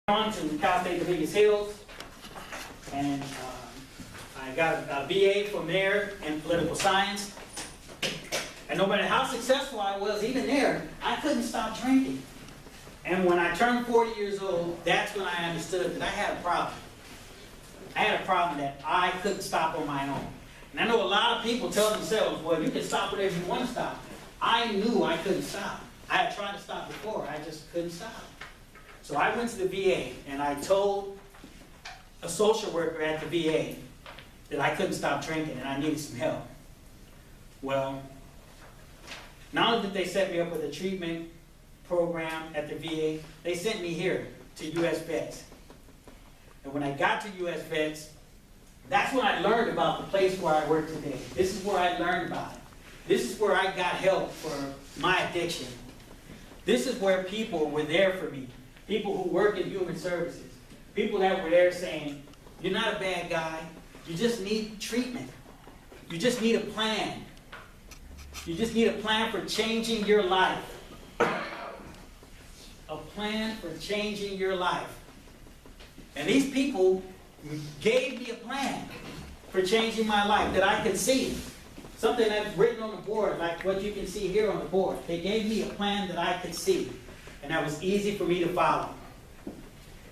On to Cal State Dominguez Hills, and I got a BA from there in political science. And no matter how successful I was, even there, I couldn't stop drinking. And when I turned 40 years old, that's when I understood that I had a problem. I had a problem that I couldn't stop on my own. And I know a lot of people tell themselves, well, you can stop whatever you want to stop. I knew I couldn't stop. I had tried to stop before, I just couldn't stop. So I went to the VA and I told a social worker at the VA that I couldn't stop drinking and I needed some help. Well, not only did they set me up with a treatment program at the VA, they sent me here to US Vets. And when I got to US Vets, that's when I learned about the place where I work today. This is where I learned about it. This is where I got help for my addiction. This is where people were there for me. People who work in human services. People that were there saying, you're not a bad guy. You just need treatment. You just need a plan. You just need a plan for changing your life. A plan for changing your life. And these people gave me a plan for changing my life that I could see. Something that's written on the board, like what you can see here on the board. They gave me a plan that I could see. And that was easy for me to follow.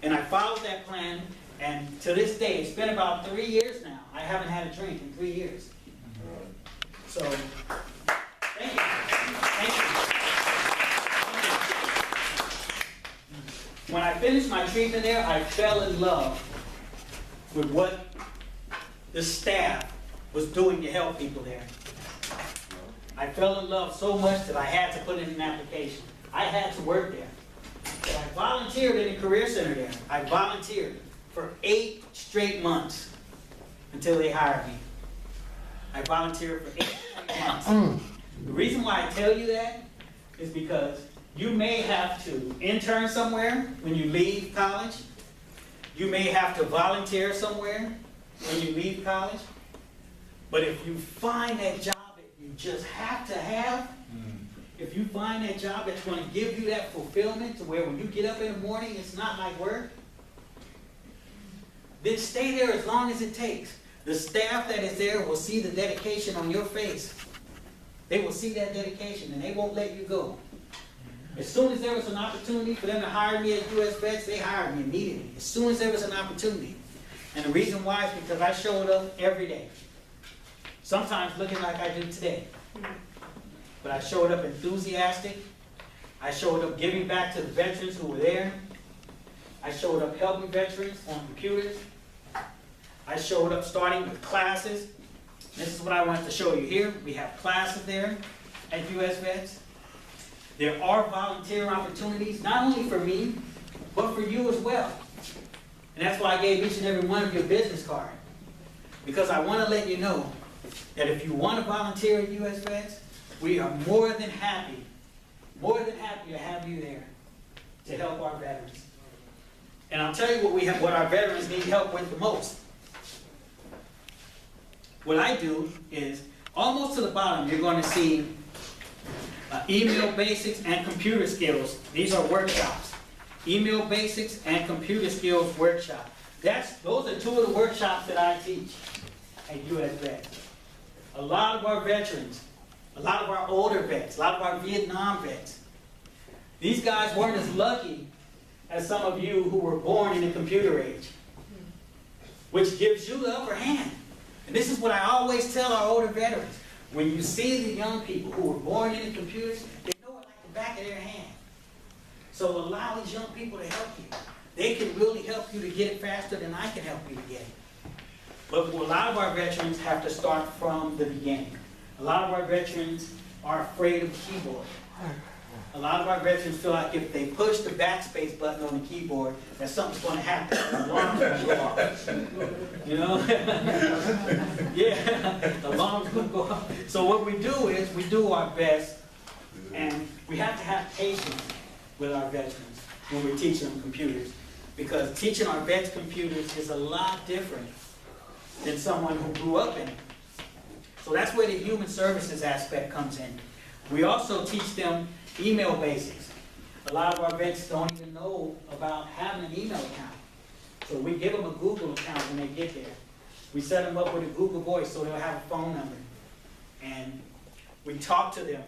And I followed that plan, and to this day, it's been about 3 years now. I haven't had a drink in 3 years. So, thank you. Thank you. When I finished my treatment there, I fell in love with what the staff was doing to help people there. I fell in love so much that I had to put in an application. I had to work there. So I volunteered in the Career Center there. I volunteered for 8 straight months until they hired me. I volunteered for 8 straight months. The reason why I tell you that is because you may have to intern somewhere when you leave college. You may have to volunteer somewhere when you leave college. But if you find that job that you just have to have, if you find that job that's going to give you that fulfillment to where when you get up in the morning, it's not like work, then stay there as long as it takes. The staff that is there will see the dedication on your face. They will see that dedication and they won't let you go. As soon as there was an opportunity for them to hire me at US Vets, they hired me immediately. As soon as there was an opportunity. And the reason why is because I showed up every day. Sometimes looking like I do today. But I showed up enthusiastic. I showed up giving back to the veterans who were there. I showed up helping veterans on computers. I showed up starting with classes. This is what I wanted to show you here. We have classes there at US Vets. There are volunteer opportunities, not only for me, but for you as well. And that's why I gave each and every one of you a business card. Because I want to let you know that if you want to volunteer at US Vets, we are more than happy to have you there to help our veterans. And I'll tell you what our veterans need help with the most. What I do is, almost to the bottom, you're going to see email basics and computer skills. These are workshops. Email basics and computer skills workshop. Those are 2 of the workshops that I teach at US Vets. A lot of our veterans, a lot of our older vets, a lot of our Vietnam vets, these guys weren't as lucky as some of you who were born in the computer age, which gives you the upper hand. And this is what I always tell our older veterans. When you see the young people who were born in the computers, they know it like the back of their hand. So allow these young people to help you. They can really help you to get it faster than I can help you to get it. But a lot of our veterans have to start from the beginning. A lot of our veterans are afraid of the keyboard. A lot of our veterans feel like if they push the backspace button on the keyboard, that something's going to happen. The alarm's going to go off. You know? Yeah, the alarm's going to go off. So what we do is we do our best, and we have to have patience with our veterans when we're teaching them computers. Because teaching our vets computers is a lot different than someone who grew up in it. So that's where the human services aspect comes in. We also teach them email basics. A lot of our vets don't even know about having an email account. So we give them a Google account when they get there. We set them up with a Google Voice so they'll have a phone number. And we talk to them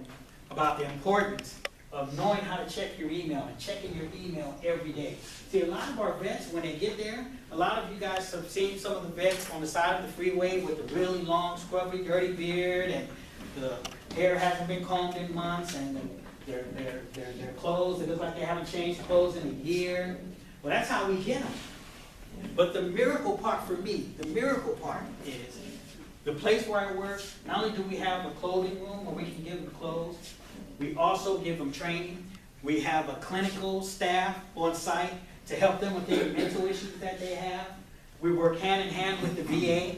about the importance of knowing how to check your email and checking your email every day. See, a lot of our vets, when they get there, a lot of you guys have seen some of the vets on the side of the freeway with the really long, scruffy, dirty beard, and the hair hasn't been combed in months, and their clothes, it looks like they haven't changed clothes in a year. Well, that's how we get them. But the miracle part for me, the miracle part is the place where I work, not only do we have a clothing room where we can give them clothes, we also give them training. We have a clinical staff on site to help them with their mental issues that they have. We work hand in hand with the VA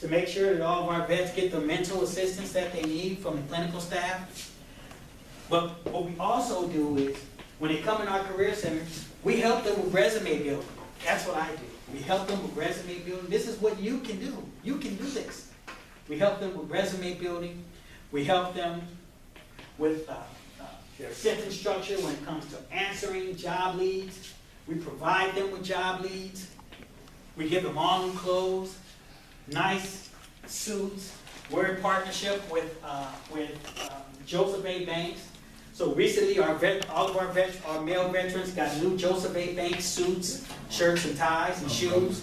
to make sure that all of our vets get the mental assistance that they need from the clinical staff. But what we also do is, when they come in our career center, we help them with resume building. That's what I do. We help them with resume building. This is what you can do. You can do this. We help them with resume building. We help them with their sentence structure when it comes to answering job leads. We provide them with job leads. We give them all new clothes, nice suits. We're in partnership with Joseph A. Banks. So recently, all of our male veterans got new Joseph A. Banks suits, shirts and ties and shoes.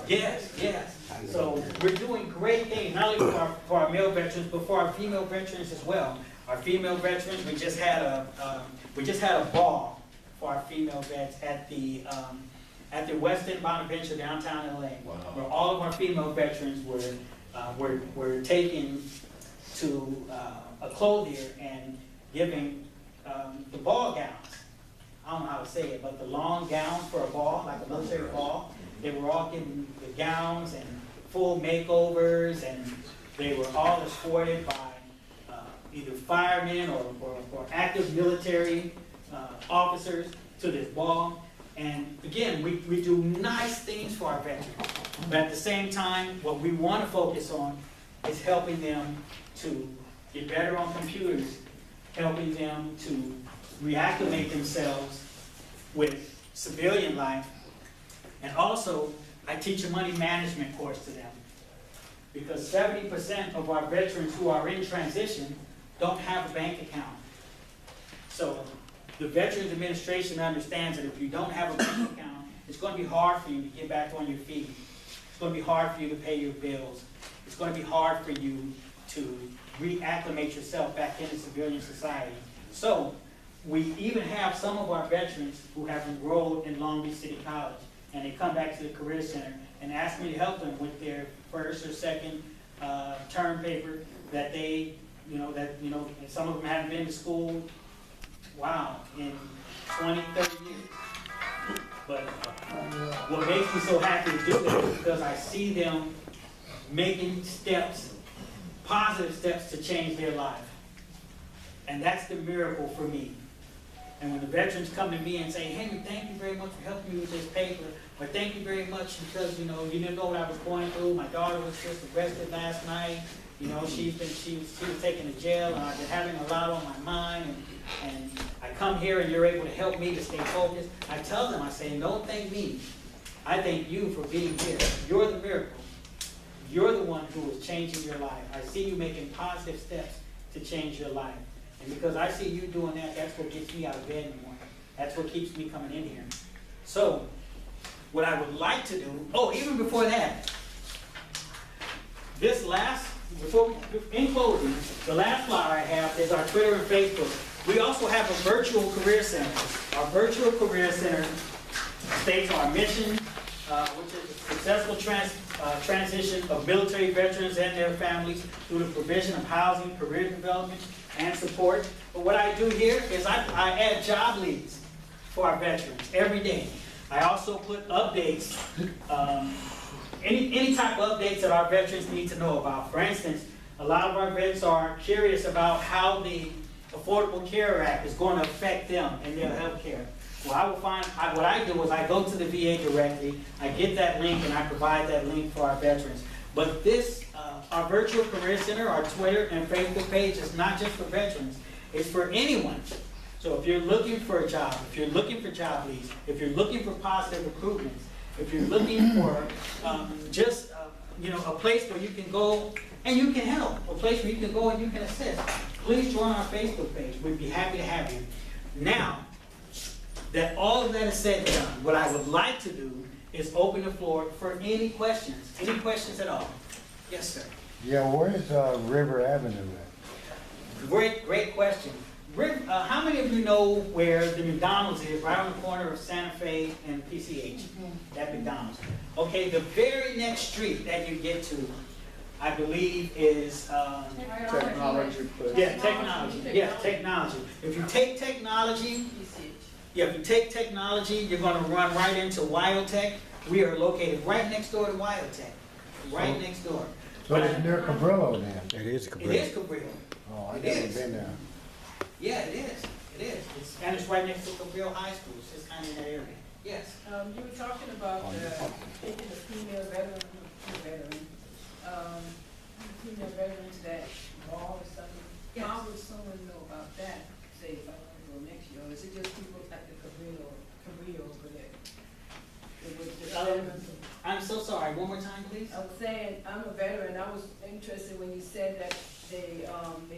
Yes, yes. So we're doing great things, not only for our male veterans, but for our female veterans as well. Our female veterans, we just had a ball for our female vets at the Westin Bonaventure downtown LA, where all of our female veterans were taken to a clothier and giving the ball gowns. I don't know how to say it, but the long gowns for a ball, like a military ball. They were all given the gowns and full makeovers, and they were all escorted by either firemen or active military officers to this ball. And again, we do nice things for our veterans. But at the same time, what we want to focus on is helping them to get better on computers, helping them to reacclimate themselves with civilian life. And also, I teach a money management course to them. Because 70% of our veterans who are in transition don't have a bank account. So the Veterans Administration understands that if you don't have a bank account, it's going to be hard for you to get back on your feet. It's going to be hard for you to pay your bills. It's going to be hard for you to reacclimate yourself back into civilian society. So we even have some of our veterans who have enrolled in Long Beach City College, and they come back to the Career Center and ask me to help them with their first or second term paper that they, and some of them haven't been to school, wow, in 20, 30 years. But what makes me so happy to do that is because I see them making steps, positive steps to change their life. And that's the miracle for me. And when the veterans come to me and say, Henry, thank you very much for helping me with this paper, or thank you very much because, you didn't know what I was going through. My daughter was just arrested last night. She was taken to jail, and I've been having a lot on my mind, and I come here and you're able to help me to stay focused. I tell them, I say, don't thank me. I thank you for being here. You're the miracle. You're the one who is changing your life. I see you making positive steps to change your life. And because I see you doing that, that's what gets me out of bed in the morning. That's what keeps me coming in here. So, what I would like to do, even before that, in closing, the last flyer I have is our Twitter and Facebook. We also have a virtual career center. Our virtual career center states our mission, which is the successful transition of military veterans and their families through the provision of housing, career development, and support. But what I do here is I add job leads for our veterans every day. I also put updates, any type of updates that our veterans need to know about. For instance, a lot of our vets are curious about how the Affordable Care Act is going to affect them and their health care. Well, what I do is I go to the VA directly, I get that link, and I provide that link for our veterans. But this, our virtual career center, our Twitter and Facebook page is not just for veterans. It's for anyone So if you're looking for a job, if you're looking for job leads, if you're looking for positive recruitments, if you're looking for just a place where you can go and you can help, a place where you can go and you can assist, please join our Facebook page. We'd be happy to have you. Now that all of that is said and done, what I would like to do is open the floor for any questions at all. Yes, sir. Yeah, where's River Avenue at? Great question. How many of you know where the McDonald's is, right on the corner of Santa Fe and PCH? That McDonald's. Okay, the very next street that you get to, I believe, is Technology. yeah, technology. Yeah, technology. If you take technology, you're going to run right into Wyotech. We are located right next door to Wyotech. Right next door. So it's near Cabrillo then? It is It Cabrillo. is Cabrillo. Oh, I've It never is. been there. Yeah, it is. It is. And it's right next to Cabrillo High School. It's just kind of in that area. Yes. You were talking about taking the female veteran to that mall or something. Yes. How would someone know about that, say, if I want to go next year? Or is it just people at the Cabrillo over there? I'm so sorry. One more time, please. I was saying, I'm a veteran. I was interested when you said that they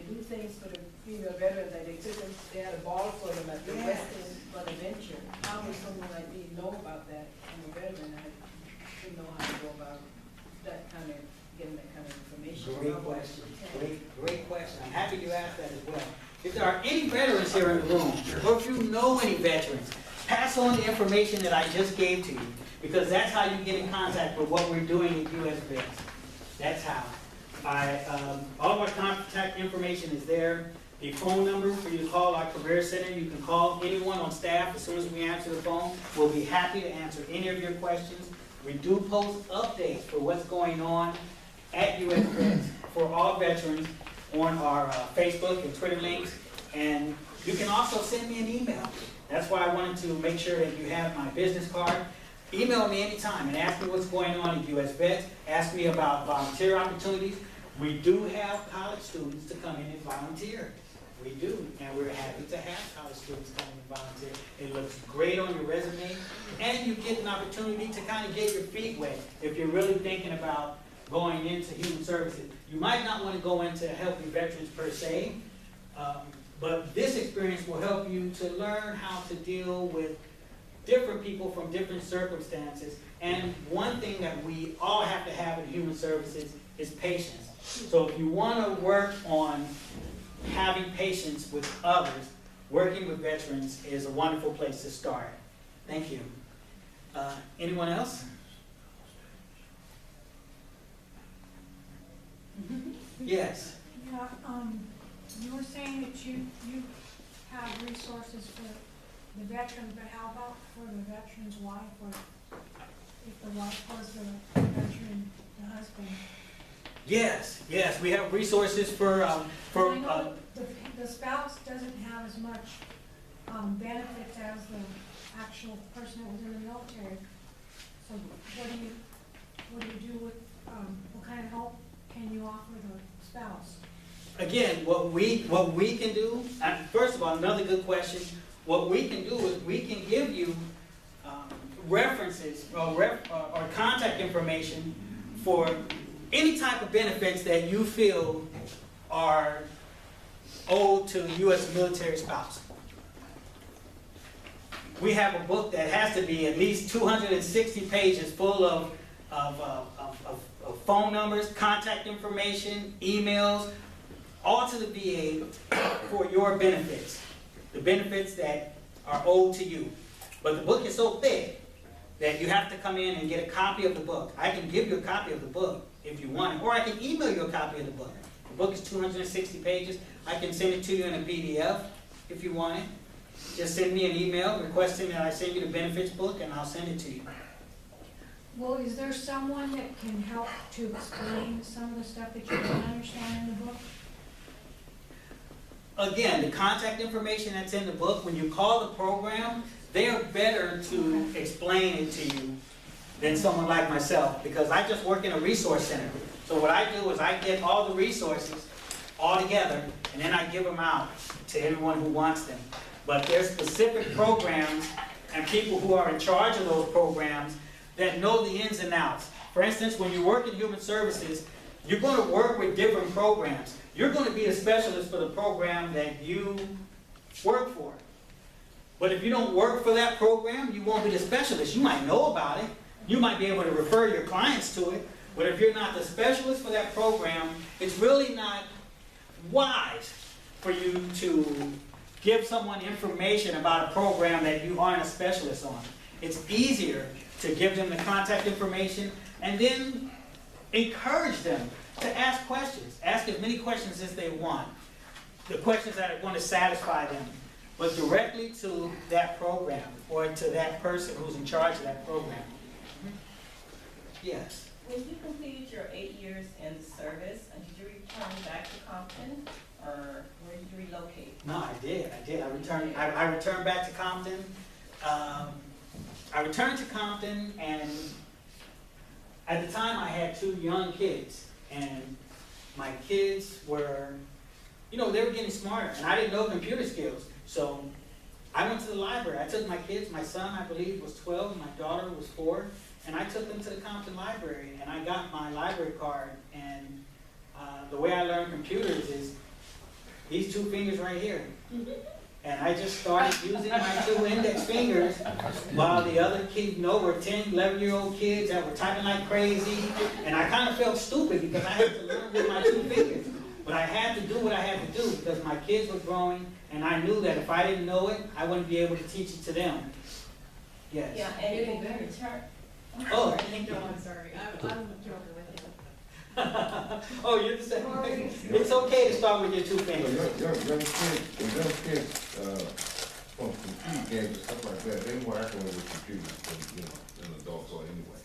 do things for the female veterans, that they had a ball for them at the Yes. Western Bonaventure. How would someone like me know about that? I'm a veteran. I didn't know how to go about that kind of, getting that kind of information. Great question. Great question. I'm happy you asked that as well. If there are any veterans here in the room, or if you know any veterans, pass on the information that I just gave to you, because that's how you get in contact with what we're doing at US Vets. That's how. All of our contact information is there. The phone number for you to call our career center, you can call anyone on staff as soon as we answer the phone. We'll be happy to answer any of your questions. We do post updates for what's going on at US Vets for all veterans on our Facebook and Twitter links. And you can also send me an email. That's why I wanted to make sure that you have my business card. Email me anytime and ask me what's going on at US Vets. Ask me about volunteer opportunities. We do have college students to come in and volunteer. We do, and we're happy to have college students come in and volunteer. It looks great on your resume, and you get an opportunity to kind of get your feet wet if you're really thinking about going into human services. You might not want to go into helping veterans per se, but this experience will help you to learn how to deal with different people from different circumstances. And one thing that we all have to have in human services is patience. So if you want to work on having patience with others, working with veterans is a wonderful place to start. Thank you. Anyone else? Yes. Yeah, you were saying that you have resources for the veteran, but how about for the veteran's wife, or if the wife was the veteran, the husband? Yes, we have resources for I know the spouse doesn't have as much benefits as the actual person that was in the military. So what do you do with, what kind of help can you offer the spouse? Again, what we can do, first of all, another good question. What we can do is we can give you references or contact information for any type of benefits that you feel are owed to U.S. military spouse. We have a book that has to be at least 260 pages full of phone numbers, contact information, emails, all to the VA for your benefits, the benefits that are owed to you. But the book is so thick that you have to come in and get a copy of the book. I can give you a copy of the book if you want it, or I can email you a copy of the book. The book is 260 pages. I can send it to you in a PDF if you want it. Just send me an email requesting that I send you the benefits book, and I'll send it to you. Well, is there someone that can help to explain some of the stuff that you don't understand in the book? Again, the contact information that's in the book, when you call the program, they are better to explain it to you than someone like myself, because I just work in a resource center. So what I do is I get all the resources all together, and then I give them out to anyone who wants them. But there's specific programs and people who are in charge of those programs that know the ins and outs. For instance, when you work in human services, you're going to work with different programs. You're going to be a specialist for the program that you work for. But if you don't work for that program, you won't be the specialist. You might know about it. You might be able to refer your clients to it. But if you're not the specialist for that program, it's really not wise for you to give someone information about a program that you aren't a specialist on. It's easier to give them the contact information and then encourage them to ask questions. Ask as many questions as they want. The questions that are going to satisfy them, but directly to that program or to that person who's in charge of that program. Yes. When you completed your 8 years in the service, did you return back to Compton, or where did you relocate? No, I did. I returned back to Compton. I returned to Compton, and at the time I had 2 young kids, and my kids were, they were getting smarter, and I didn't know computer skills. So I went to the library. I took my kids. My son, I believe, was 12. My daughter was 4. And I took them to the Compton Library, and I got my library card. And the way I learned computers is these 2 fingers right here. And I just started using my 2 index fingers while the other kids, were 10, 11-year-old kids that were typing like crazy. And I kind of felt stupid because I had to learn with my 2 fingers. But I had to do what I had to do because my kids were growing, and I knew that if I didn't know it, I wouldn't be able to teach it to them. Yes. Yeah, and when you return. Oh, thank you. No, I'm sorry, I'm joking with you. Oh, you're the same. It's okay to start with your 2 fingers. Young kids, from computer games and stuff like that, they more accurate with computers than adults are anyway.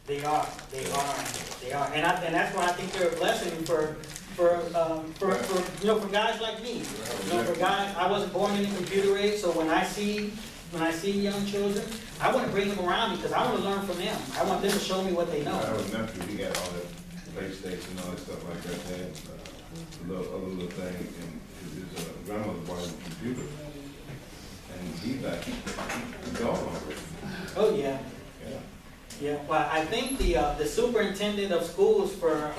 They are. And that's why I think they're a blessing for guys like me. For guys, I wasn't born in the computer age, so when I see young children, I want to bring them around because I want to learn from them. I want them to show me what they know. I was nephew, he got all that PlayStation and all that stuff like that, and other little thing, and his grandmother bought him a computer, and he's all on it. Oh yeah. Yeah. Well, I think the superintendent of schools for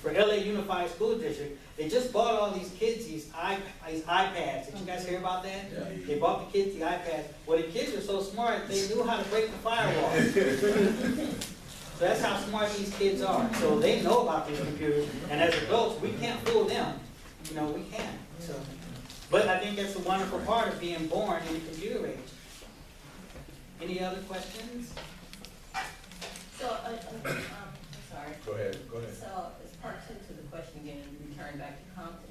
LA Unified School District, they just bought all these kids these iPads. Did you guys hear about that? Yeah. They bought the kids the iPads. Well, the kids were so smart, they knew how to break the firewall. So that's how smart these kids are. So they know about these computers, and as adults, we can't fool them. We can't. So, but I think that's the wonderful part of being born in the computer age. Any other questions? So, sorry. Go ahead. So, it's part 2 to the question again, you return back to Compton.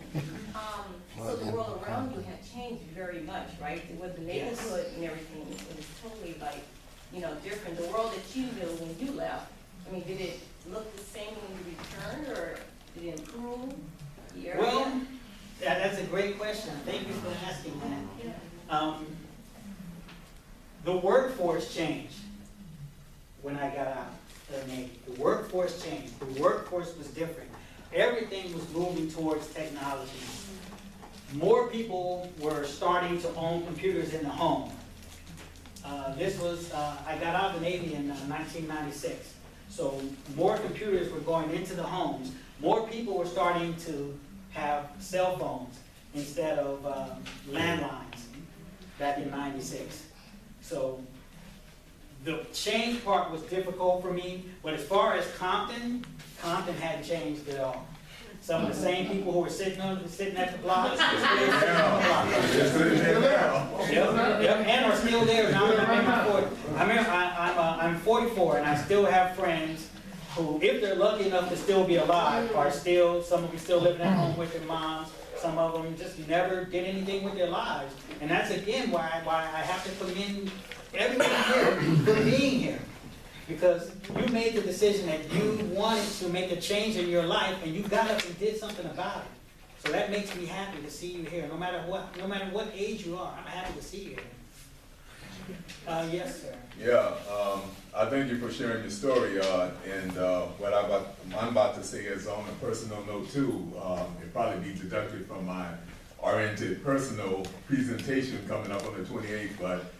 So the world around you had changed very much, right? With the neighborhood and everything, it was totally different. The world that you knew when you left, did it look the same when you returned, or did it improve? Well, yeah, that's a great question. Thank you for asking that. Yeah. The workforce changed when I got out of the Navy. The workforce changed. The workforce was different. Everything was moving towards technology. More people were starting to own computers in the home. I got out of the Navy in 1996. So more computers were going into the homes. More people were starting to have cell phones instead of landlines back in 96. So the change part was difficult for me, but as far as Compton hadn't changed at all. Some of the same people who were sitting at the blocks, were still sitting on the block. Yep, and are still there. Now I'm 44, and I still have friends who, if they're lucky enough to still be alive, are still, some of them still living at home with their moms. Some of them just never did anything with their lives. And that's again why I have to commend everyone here for being here. Because you made the decision that you wanted to make a change in your life, and you got up and did something about it. So that makes me happy to see you here, no matter what age you are. I'm happy to see you here. Yes, sir. Yeah, I thank you for sharing your story. And what I'm about to say is on a personal note too. It'll probably be deducted from my oriented personal presentation coming up on the 28th, but